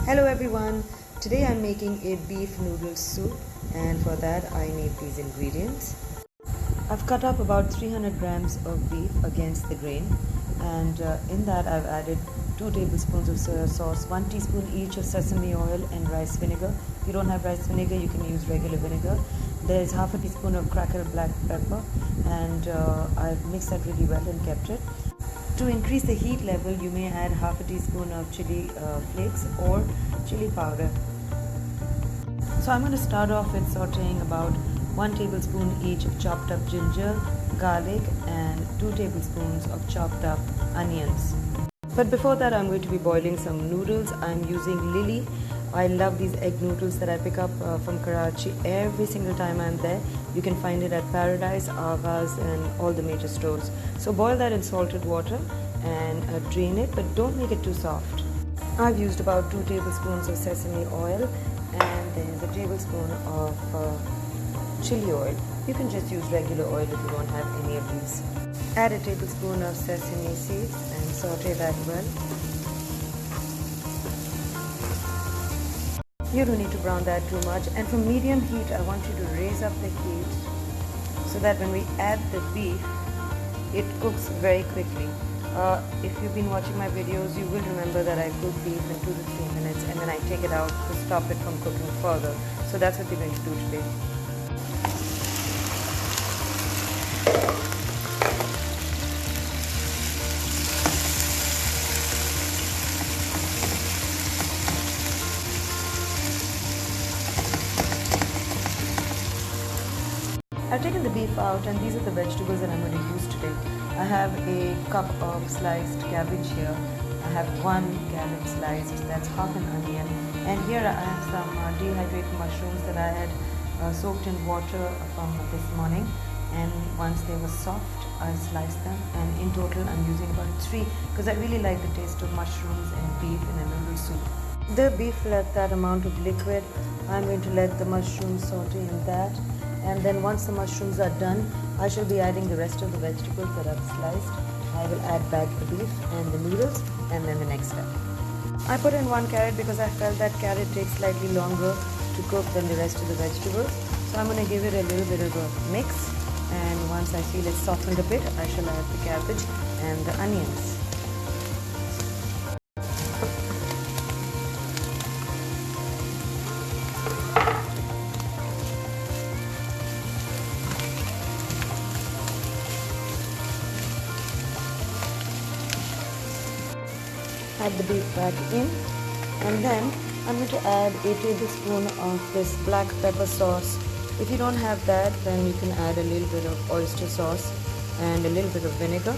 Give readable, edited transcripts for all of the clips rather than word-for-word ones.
Hello everyone, today I'm making a beef noodle soup and for that I need these ingredients. I've cut up about 300 grams of beef against the grain and in that I've added 2 tablespoons of soya sauce, 1 teaspoon each of sesame oil and rice vinegar. If you don't have rice vinegar, you can use regular vinegar. There's half a teaspoon of cracked black pepper and I've mixed that really well and kept it. To increase the heat level, you may add half a teaspoon of chili flakes or chili powder. So I'm going to start off with sauteing about 1 tablespoon each of chopped up ginger, garlic and 2 tablespoons of chopped up onions. But before that, I'm going to be boiling some noodles. I'm using Lily. I love these egg noodles that I pick up from Karachi every single time I'm there. You can find it at Paradise, Agha's and all the major stores. So boil that in salted water and drain it, but don't make it too soft. I've used about 2 tablespoons of sesame oil and there's a tablespoon of chili oil. You can just use regular oil if you don't have any of these. Add a tablespoon of sesame seeds and saute that well. You don't need to brown that too much, and from medium heat I want you to raise up the heat so that when we add the beef it cooks very quickly. If you've been watching my videos, you will remember that I cook beef in 2 to 3 minutes and then I take it out to stop it from cooking further. So that's what we're going to do today. I've taken the beef out and these are the vegetables that I'm going to use today. I have a cup of sliced cabbage here. I have 1 carrot sliced, that's half an onion. And here I have some dehydrated mushrooms that I had soaked in water from this morning. And once they were soft, I sliced them. And in total I'm using about 3 because I really like the taste of mushrooms and beef in a noodle soup. The beef left that amount of liquid. I'm going to let the mushrooms saute in that. And then once the mushrooms are done, I shall be adding the rest of the vegetables that I've sliced. I will add back the beef and the noodles and then the next step. I put in 1 carrot because I felt that carrot takes slightly longer to cook than the rest of the vegetables. So I'm going to give it a little bit of a mix, and once I feel it's softened a bit, I shall add the cabbage and the onions. Add the beef back in, and then I'm going to add a tablespoon of this black pepper sauce. If you don't have that, then you can add a little bit of oyster sauce and a little bit of vinegar.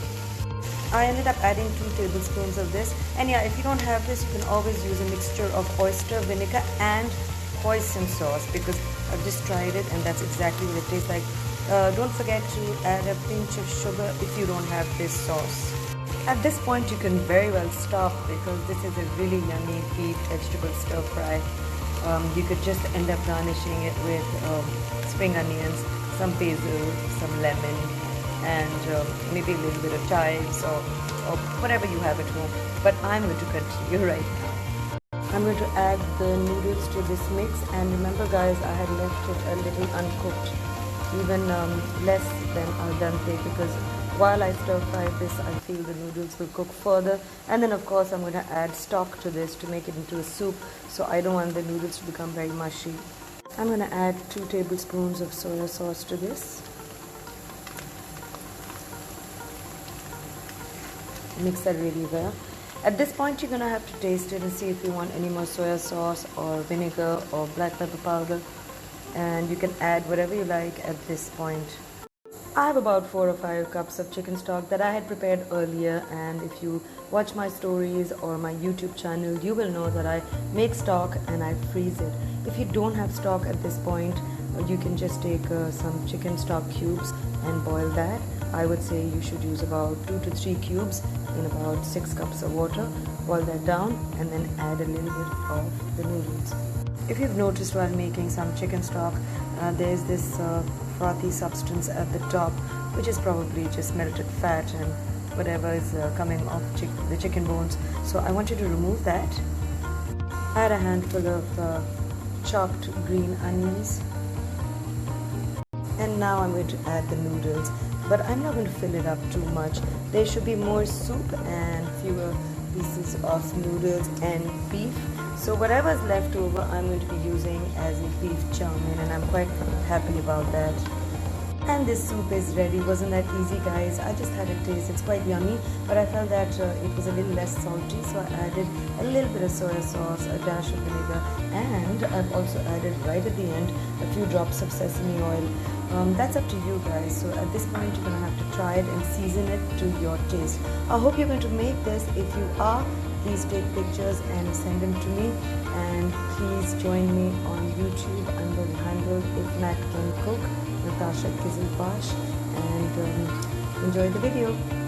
I ended up adding 2 tablespoons of this, and yeah, if you don't have this, you can always use a mixture of oyster vinegar and hoisin sauce, because I've just tried it and that's exactly what it tastes like. Don't forget to add a pinch of sugar if you don't have this sauce. At this point you can very well stop because this is a really yummy beef vegetable stir fry. You could just end up garnishing it with spring onions, some basil, some lemon and maybe a little bit of chives or whatever you have at home. But I'm going to continue right now. I'm going to add the noodles to this mix, and remember guys, I had left it a little uncooked, even less than al dente, because while I stir fry this, I feel the noodles will cook further. And then of course I'm going to add stock to this to make it into a soup, so I don't want the noodles to become very mushy. I'm going to add 2 tablespoons of soya sauce to this. Mix that really well. At this point you're going to have to taste it and see if you want any more soya sauce or vinegar or black pepper powder, and you can add whatever you like at this point. I have about 4 or 5 cups of chicken stock that I had prepared earlier, and if you watch my stories or my YouTube channel, you will know that I make stock and I freeze it. If you don't have stock at this point, you can just take some chicken stock cubes and boil that. I would say you should use about 2 to 3 cubes in about 6 cups of water. Boil that down and then add a little bit of the noodles. If you've noticed while making some chicken stock, there's this frothy substance at the top, which is probably just melted fat and whatever is coming off the chicken bones. So I want you to remove that. Add a handful of chopped green onions. And now I'm going to add the noodles, but I'm not going to fill it up too much. There should be more soup and fewer pieces of noodles and beef. So whatever's left over, I'm going to be using as a beef chow mein, and I'm quite happy about that. And this soup is ready. Wasn't that easy, guys? I just had a taste. It's quite yummy, but I felt that it was a little less salty, so I added a little bit of soy sauce, a dash of vinegar, and I've also added right at the end a few drops of sesame oil. That's up to you guys. So at this point, you're gonna have to try it and season it to your taste. I hope you're going to make this. If you are, please take pictures and send them to me. And please join me on YouTube under the handle Ifnatcancook, Natasha Kizelbash, and enjoy the video.